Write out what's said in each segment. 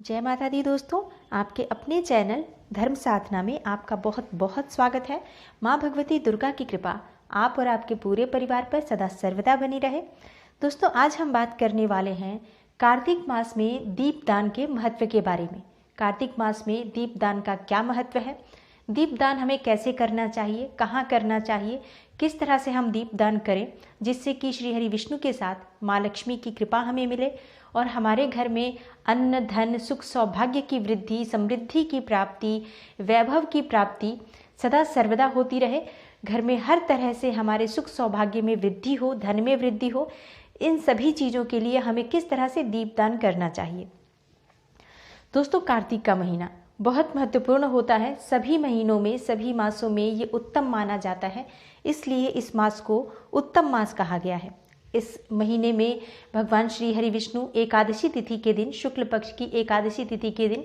जय माता दी दोस्तों, आपके अपने चैनल धर्म साधना में आपका बहुत बहुत स्वागत है। माँ भगवती दुर्गा की कृपा आप और आपके पूरे परिवार पर सदा सर्वदा बनी रहे। दोस्तों, आज हम बात करने वाले हैं कार्तिक मास में दीपदान के महत्व के बारे में। कार्तिक मास में दीपदान का क्या महत्व है, दीपदान हमें कैसे करना चाहिए, कहाँ करना चाहिए, किस तरह से हम दीपदान करें जिससे कि श्री हरि विष्णु के साथ माँ लक्ष्मी की कृपा हमें मिले और हमारे घर में अन्न धन सुख सौभाग्य की वृद्धि, समृद्धि की प्राप्ति, वैभव की प्राप्ति सदा सर्वदा होती रहे। घर में हर तरह से हमारे सुख सौभाग्य में वृद्धि हो, धन में वृद्धि हो। इन सभी चीज़ों के लिए हमें किस तरह से दीपदान करना चाहिए। दोस्तों, कार्तिक का महीना बहुत महत्वपूर्ण होता है। सभी महीनों में, सभी मासों में ये उत्तम माना जाता है, इसलिए इस मास को उत्तम मास कहा गया है। इस महीने में भगवान श्री हरि विष्णु एकादशी तिथि के दिन, शुक्ल पक्ष की एकादशी तिथि के दिन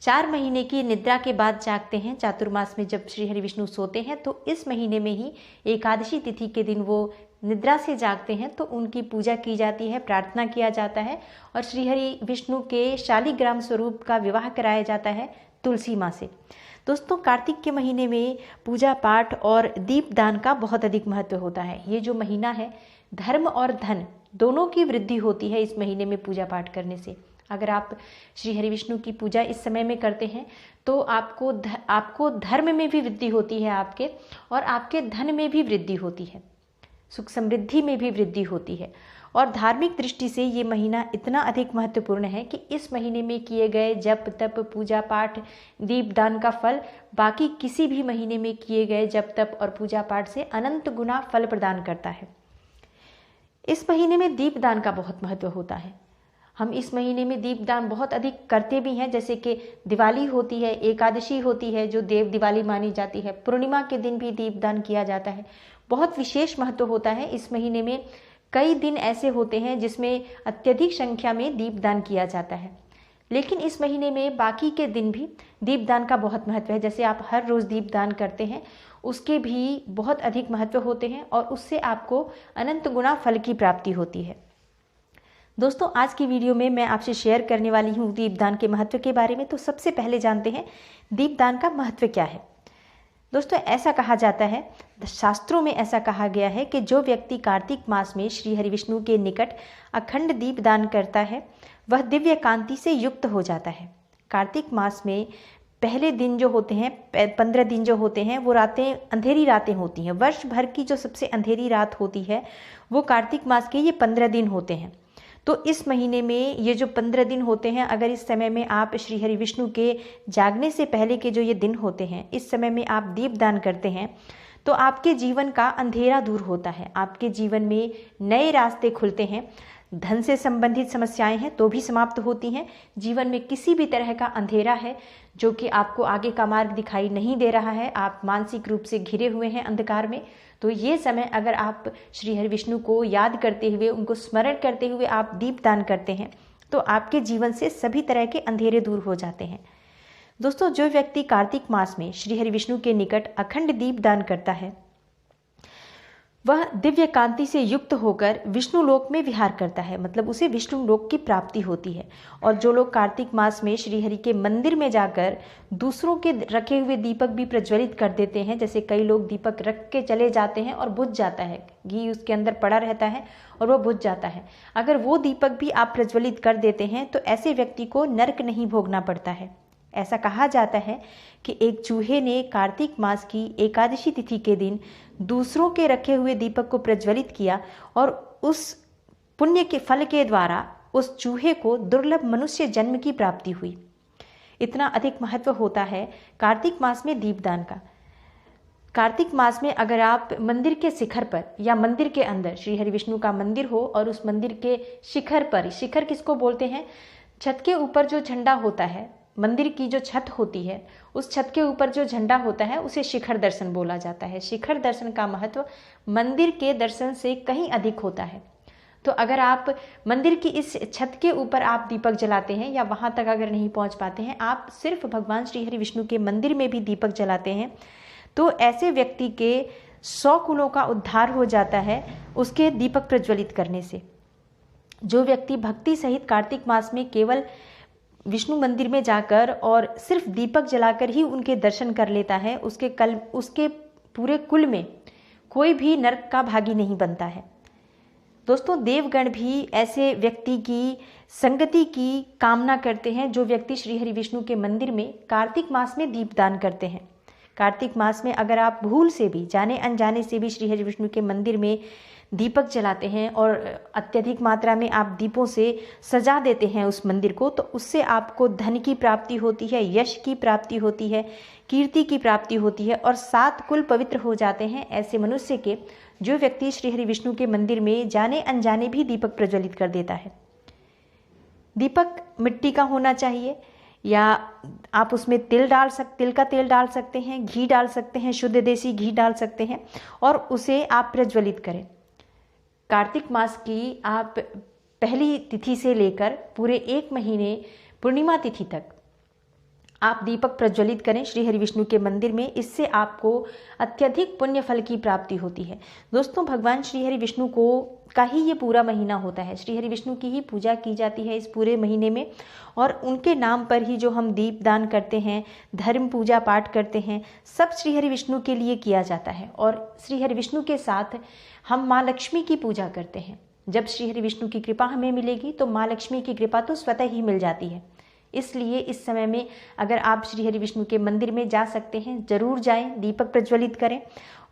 4 महीने की निद्रा के बाद जागते हैं। चातुर्मास में जब श्री हरि विष्णु सोते हैं तो इस महीने में ही एकादशी तिथि के दिन वो निद्रा से जागते हैं, तो उनकी पूजा की जाती है, प्रार्थना किया जाता है और श्री हरि विष्णु के शालिग्राम स्वरूप का विवाह कराया जाता है तुलसी माँ से। दोस्तों, कार्तिक के महीने में पूजा पाठ और दीपदान का बहुत अधिक महत्व होता है। ये जो महीना है, धर्म और धन दोनों की वृद्धि होती है इस महीने में पूजा पाठ करने से। अगर आप श्री हरि विष्णु की पूजा इस समय में करते हैं तो आपको धर्म में भी वृद्धि होती है आपके, और आपके धन में भी वृद्धि होती है, सुख समृद्धि में भी वृद्धि होती है। और धार्मिक दृष्टि से ये महीना इतना अधिक महत्वपूर्ण है कि इस महीने में किए गए जप तप पूजा पाठ दीपदान का फल बाकी किसी भी महीने में किए गए जप तप और पूजा पाठ से अनंत गुना फल प्रदान करता है। इस महीने में दीपदान का बहुत महत्व होता है। हम इस महीने में दीपदान बहुत अधिक करते भी हैं, जैसे कि दिवाली होती है, एकादशी होती है जो देव दिवाली मानी जाती है, पूर्णिमा के दिन भी दीपदान किया जाता है। बहुत विशेष महत्व होता है इस महीने में। कई दिन ऐसे होते हैं जिसमें अत्यधिक संख्या में दीपदान किया जाता है, लेकिन इस महीने में बाकी के दिन भी दीपदान का बहुत महत्व है। जैसे आप हर रोज़ दीपदान करते हैं, उसके भी बहुत अधिक महत्व होते हैं और उससे आपको अनंत गुना फल की प्राप्ति होती है। दोस्तों, आज की वीडियो में मैं आपसे शेयर करने वाली हूँ दीपदान के महत्व के बारे में। तो सबसे पहले जानते हैं दीपदान का महत्व क्या है। दोस्तों, ऐसा कहा जाता है, शास्त्रों में ऐसा कहा गया है कि जो व्यक्ति कार्तिक मास में श्री हरि विष्णु के निकट अखंड दीपदान करता है वह दिव्य कांति से युक्त हो जाता है। कार्तिक मास में पहले दिन जो होते हैं, 15 दिन जो होते हैं, वो रातें अंधेरी रातें होती हैं। वर्ष भर की जो सबसे अंधेरी रात होती है वो कार्तिक मास के ये 15 दिन होते हैं। तो इस महीने में ये जो 15 दिन होते हैं, अगर इस समय में आप श्री हरि विष्णु के जागने से पहले के जो ये दिन होते हैं, इस समय में आप दीपदान करते हैं तो आपके जीवन का अंधेरा दूर होता है, आपके जीवन में नए रास्ते खुलते हैं। धन से संबंधित समस्याएं हैं तो भी समाप्त होती हैं। जीवन में किसी भी तरह का अंधेरा है जो कि आपको आगे का मार्ग दिखाई नहीं दे रहा है, आप मानसिक रूप से घिरे हुए हैं अंधकार में, तो ये समय अगर आप श्री हरि विष्णु को याद करते हुए, उनको स्मरण करते हुए आप दीपदान करते हैं तो आपके जीवन से सभी तरह के अंधेरे दूर हो जाते हैं। दोस्तों, जो व्यक्ति कार्तिक मास में श्री हरि विष्णु के निकट अखंड दीपदान करता है वह दिव्य कांति से युक्त होकर विष्णु लोक में विहार करता है, मतलब उसे विष्णु लोक की प्राप्ति होती है। और जो लोग कार्तिक मास में श्री हरि के मंदिर में जाकर दूसरों के रखे हुए दीपक भी प्रज्वलित कर देते हैं, जैसे कई लोग दीपक रख के चले जाते हैं और बुझ जाता है, घी उसके अंदर पड़ा रहता है और वह बुझ जाता है, अगर वो दीपक भी आप प्रज्वलित कर देते हैं तो ऐसे व्यक्ति को नरक नहीं भोगना पड़ता है। ऐसा कहा जाता है कि एक चूहे ने कार्तिक मास की एकादशी तिथि के दिन दूसरों के रखे हुए दीपक को प्रज्वलित किया और उस पुण्य के फल के द्वारा उस चूहे को दुर्लभ मनुष्य जन्म की प्राप्ति हुई। इतना अधिक महत्व होता है कार्तिक मास में दीपदान का। कार्तिक मास में अगर आप मंदिर के शिखर पर या मंदिर के अंदर, श्री हरि विष्णु का मंदिर हो और उस मंदिर के शिखर पर, शिखर किसको बोलते हैं, छत के ऊपर जो झंडा होता है, मंदिर की जो छत होती है, उस छत के ऊपर जो झंडा होता है उसे शिखर दर्शन बोला जाता है। शिखर दर्शन का महत्व मंदिर के दर्शन से कहीं अधिक होता है। तो अगर आप मंदिर की इस छत के ऊपर आप दीपक जलाते हैं या वहाँ तक अगर नहीं पहुँच पाते हैं, आप सिर्फ भगवान श्री हरि विष्णु के मंदिर में भी दीपक जलाते हैं, तो ऐसे व्यक्ति के 100 कुलों का उद्धार हो जाता है उसके दीपक प्रज्वलित करने से। जो व्यक्ति भक्ति सहित कार्तिक मास में केवल विष्णु मंदिर में जाकर और सिर्फ दीपक जलाकर ही उनके दर्शन कर लेता है, उसके पूरे कुल में कोई भी नरक का भागी नहीं बनता है। दोस्तों, देवगण भी ऐसे व्यक्ति की संगति की कामना करते हैं जो व्यक्ति श्री हरि विष्णु के मंदिर में कार्तिक मास में दीपदान करते हैं। कार्तिक मास में अगर आप भूल से भी, जाने अनजाने से भी श्री हरि विष्णु के मंदिर में दीपक जलाते हैं और अत्यधिक मात्रा में आप दीपों से सजा देते हैं उस मंदिर को, तो उससे आपको धन की प्राप्ति होती है, यश की प्राप्ति होती है, कीर्ति की प्राप्ति होती है और 7 कुल पवित्र हो जाते हैं ऐसे मनुष्य के जो व्यक्ति श्री हरि विष्णु के मंदिर में जाने अनजाने भी दीपक प्रज्वलित कर देता है। दीपक मिट्टी का होना चाहिए या आप उसमें तिल का तेल डाल सकते हैं, घी डाल सकते हैं, शुद्ध देसी घी डाल सकते हैं और उसे आप प्रज्वलित करें। कार्तिक मास की आप पहली तिथि से लेकर पूरे 1 महीने पूर्णिमा तिथि तक आप दीपक प्रज्वलित करें श्री हरि विष्णु के मंदिर में। इससे आपको अत्यधिक पुण्य फल की प्राप्ति होती है। दोस्तों, भगवान श्री हरि विष्णु का ही ये पूरा महीना होता है। श्री हरि विष्णु की ही पूजा की जाती है इस पूरे महीने में और उनके नाम पर ही जो हम दीप दान करते हैं, धर्म पूजा पाठ करते हैं, सब श्री हरि विष्णु के लिए किया जाता है। और श्री हरि विष्णु के साथ हम माँ लक्ष्मी की पूजा करते हैं। जब श्री हरि विष्णु की कृपा हमें मिलेगी तो माँ लक्ष्मी की कृपा तो स्वतः ही मिल जाती है। इसलिए इस समय में अगर आप श्री हरि विष्णु के मंदिर में जा सकते हैं, जरूर जाएं, दीपक प्रज्वलित करें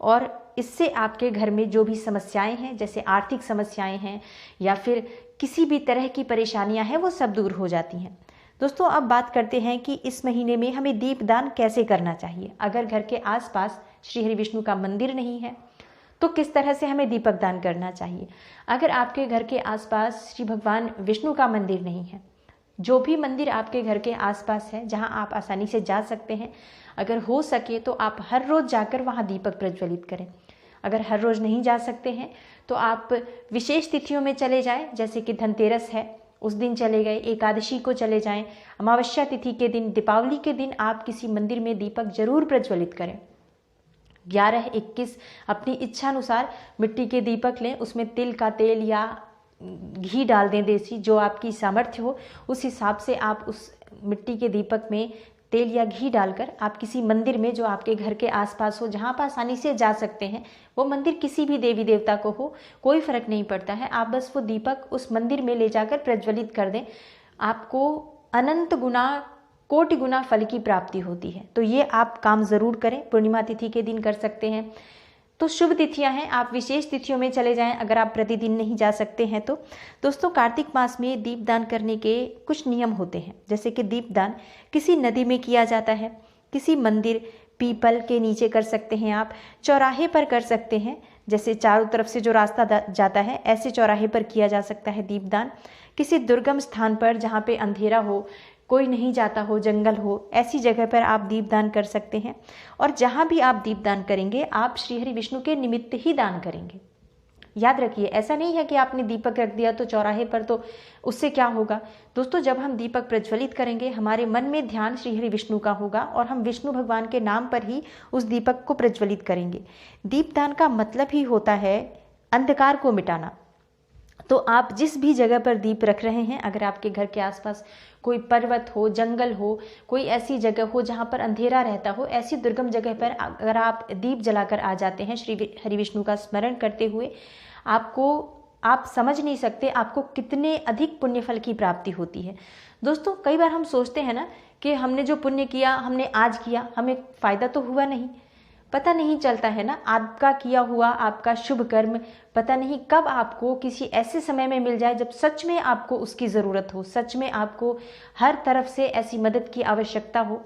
और इससे आपके घर में जो भी समस्याएं हैं, जैसे आर्थिक समस्याएं हैं या फिर किसी भी तरह की परेशानियां हैं, वो सब दूर हो जाती हैं। दोस्तों, अब बात करते हैं कि इस महीने में हमें दीपदान कैसे करना चाहिए। अगर घर के आसपास श्री हरि विष्णु का मंदिर नहीं है तो किस तरह से हमें दीपक दान करना चाहिए। अगर आपके घर के आसपास श्री भगवान विष्णु का मंदिर नहीं है, जो भी मंदिर आपके घर के आसपास है जहां आप आसानी से जा सकते हैं, अगर हो सके तो आप हर रोज़ जाकर वहां दीपक प्रज्वलित करें। अगर हर रोज़ नहीं जा सकते हैं तो आप विशेष तिथियों में चले जाएं, जैसे कि धनतेरस है उस दिन चले गए, एकादशी को चले जाएं, अमावस्या तिथि के दिन, दीपावली के दिन आप किसी मंदिर में दीपक जरूर प्रज्वलित करें। 11, 21 अपनी इच्छा अनुसार मिट्टी के दीपक लें, उसमें तिल का तेल या घी डाल दें देसी, जो आपकी सामर्थ्य हो उस हिसाब से आप उस मिट्टी के दीपक में तेल या घी डालकर आप किसी मंदिर में जो आपके घर के आसपास हो, जहाँ आप आसानी से जा सकते हैं, वो मंदिर किसी भी देवी देवता को हो, कोई फर्क नहीं पड़ता है, आप बस वो दीपक उस मंदिर में ले जाकर प्रज्वलित कर दें। आपको अनंत गुना, कोटि गुना फल की प्राप्ति होती है। तो ये आप काम ज़रूर करें। पूर्णिमा तिथि के दिन कर सकते हैं। तो शुभ तिथियां हैं, आप विशेष तिथियों में चले जाएं अगर आप प्रतिदिन नहीं जा सकते हैं तो। दोस्तों, कार्तिक मास में दीपदान करने के कुछ नियम होते हैं, जैसे कि दीपदान किसी नदी में किया जाता है, किसी मंदिर, पीपल के नीचे कर सकते हैं, आप चौराहे पर कर सकते हैं, जैसे चारों तरफ से जो रास्ता जाता है ऐसे चौराहे पर किया जा सकता है दीपदान। किसी दुर्गम स्थान पर जहाँ पे अंधेरा हो, कोई नहीं जाता हो, जंगल हो, ऐसी जगह पर आप दीपदान कर सकते हैं। और जहाँ भी आप दीपदान करेंगे आप श्री हरि विष्णु के निमित्त ही दान करेंगे। याद रखिए, ऐसा नहीं है कि आपने दीपक रख दिया तो चौराहे पर, तो उससे क्या होगा। दोस्तों, जब हम दीपक प्रज्वलित करेंगे हमारे मन में ध्यान श्री हरि विष्णु का होगा और हम विष्णु भगवान के नाम पर ही उस दीपक को प्रज्वलित करेंगे। दीपदान का मतलब ही होता है अंधकार को मिटाना। तो आप जिस भी जगह पर दीप रख रहे हैं, अगर आपके घर के आसपास कोई पर्वत हो, जंगल हो, कोई ऐसी जगह हो जहाँ पर अंधेरा रहता हो, ऐसी दुर्गम जगह पर अगर आप दीप जलाकर आ जाते हैं श्री हरि विष्णु का स्मरण करते हुए, आप समझ नहीं सकते आपको कितने अधिक पुण्य फल की प्राप्ति होती है। दोस्तों, कई बार हम सोचते हैं ना कि हमने जो पुण्य किया, हमने आज किया, हमें फ़ायदा तो हुआ नहीं। पता नहीं चलता है ना, आपका किया हुआ, आपका शुभ कर्म पता नहीं कब आपको किसी ऐसे समय में मिल जाए जब सच में आपको उसकी ज़रूरत हो, सच में आपको हर तरफ से ऐसी मदद की आवश्यकता हो,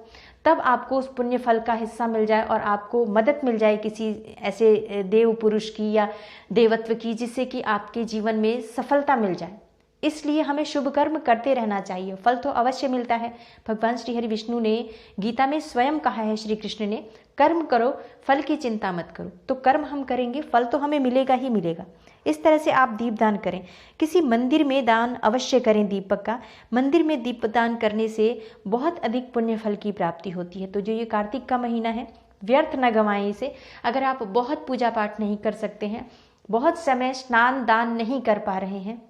तब आपको उस पुण्य फल का हिस्सा मिल जाए और आपको मदद मिल जाए किसी ऐसे देव पुरुष की या देवत्व की, जिससे कि आपके जीवन में सफलता मिल जाए। इसलिए हमें शुभ कर्म करते रहना चाहिए, फल तो अवश्य मिलता है। भगवान श्री हरि विष्णु ने गीता में स्वयं कहा है, श्री कृष्ण ने, कर्म करो, फल की चिंता मत करो। तो कर्म हम करेंगे, फल तो हमें मिलेगा ही मिलेगा। इस तरह से आप दीपदान करें। किसी मंदिर में दान अवश्य करें दीपक का। मंदिर में दीपदान करने से बहुत अधिक पुण्य फल की प्राप्ति होती है। तो जो ये कार्तिक का महीना है, व्यर्थ न गंवाएं इसे। अगर आप बहुत पूजा पाठ नहीं कर सकते हैं, बहुत समय स्नान दान नहीं कर पा रहे हैं,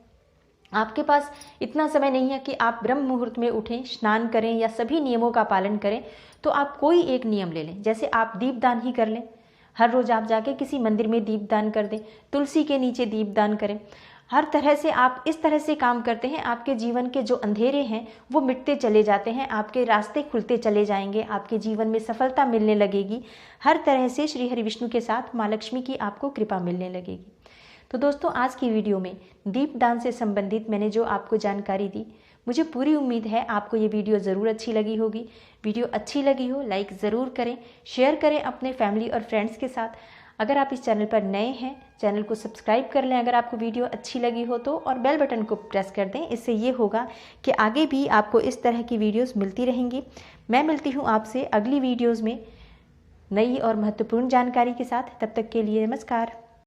आपके पास इतना समय नहीं है कि आप ब्रह्म मुहूर्त में उठें, स्नान करें या सभी नियमों का पालन करें, तो आप कोई एक नियम ले लें। जैसे आप दीपदान ही कर लें, हर रोज़ आप जाके किसी मंदिर में दीपदान कर दें, तुलसी के नीचे दीपदान करें। हर तरह से आप इस तरह से काम करते हैं, आपके जीवन के जो अंधेरे हैं वो मिटते चले जाते हैं, आपके रास्ते खुलते चले जाएंगे, आपके जीवन में सफलता मिलने लगेगी। हर तरह से श्री हरि विष्णु के साथ माँ लक्ष्मी की आपको कृपा मिलने लगेगी। तो दोस्तों, आज की वीडियो में दीपदान से संबंधित मैंने जो आपको जानकारी दी, मुझे पूरी उम्मीद है आपको ये वीडियो ज़रूर अच्छी लगी होगी। वीडियो अच्छी लगी हो लाइक ज़रूर करें, शेयर करें अपने फैमिली और फ्रेंड्स के साथ। अगर आप इस चैनल पर नए हैं, चैनल को सब्सक्राइब कर लें अगर आपको वीडियो अच्छी लगी हो तो, और बेल बटन को प्रेस कर दें। इससे ये होगा कि आगे भी आपको इस तरह की वीडियोस मिलती रहेंगी। मैं मिलती हूँ आपसे अगली वीडियोज़ में नई और महत्वपूर्ण जानकारी के साथ। तब तक के लिए नमस्कार।